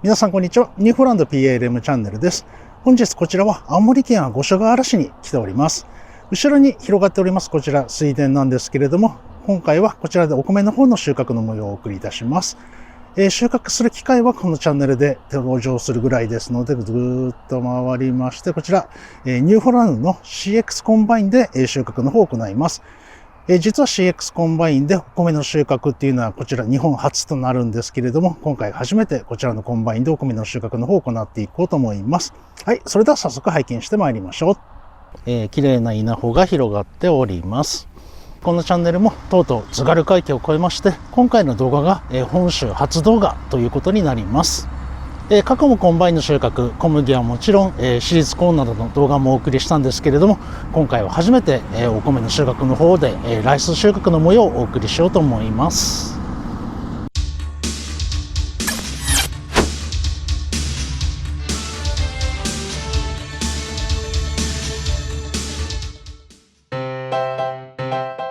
皆さんこんにちは。ニューホランド PLM チャンネルです。本日こちらは青森県五所川原市に来ております。後ろに広がっておりますこちら水田なんですけれども、今回はこちらでお米の方の収穫の模様をお送りいたします。収穫する機会はこのチャンネルで登場するぐらいですので、ずーっと回りまして、こちらニューホランドの Cx コンバインで収穫の方を行います。実は Cx コンバインでお米の収穫っていうのはこちら日本初となるんですけれども、今回初めてこちらのコンバインでお米の収穫の方を行っていこうと思います。はい、それでは早速拝見してまいりましょう。綺麗な稲穂が広がっております。このチャンネルもとうとう津軽海峡を越えまして、今回の動画が本州初動画ということになります。過去もコンバインの収穫、小麦はもちろん私立コーンなどの動画もお送りしたんですけれども、今回は初めてお米の収穫の方でライス収穫の模様をお送りしようと思います。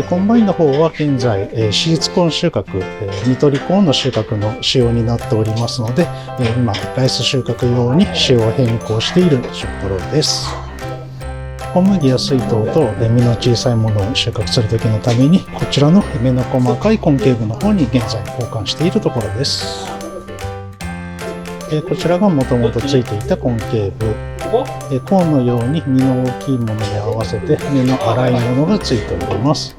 コンバインの方は現在、私立コーン収穫、ニトリコーンの収穫の仕様になっておりますので、今、ライス収穫用に仕様を変更しているところです。小麦や水筒と実の小さいものを収穫するときのために、こちらの目の細かい根茎部の方に現在交換しているところです。こちらがもともとついていた根茎部。コーンのように実の大きいものに合わせて目の粗いものがついております。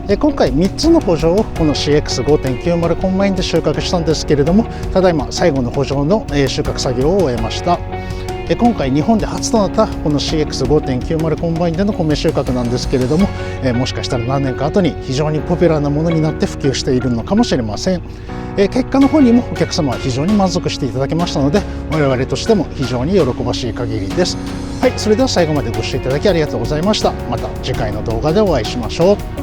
今回3つの圃場をこの CX5.90 コンバインで収穫したんですけれども、ただいま最後の圃場の収穫作業を終えました。今回日本で初となったこの CX5.90 コンバインでの米収穫なんですけれども、もしかしたら何年か後に非常にポピュラーなものになって普及しているのかもしれません。結果の方にもお客様は非常に満足していただけましたので、我々としても非常に喜ばしい限りです。はい、それでは最後までご視聴いただきありがとうございました。また次回の動画でお会いしましょう。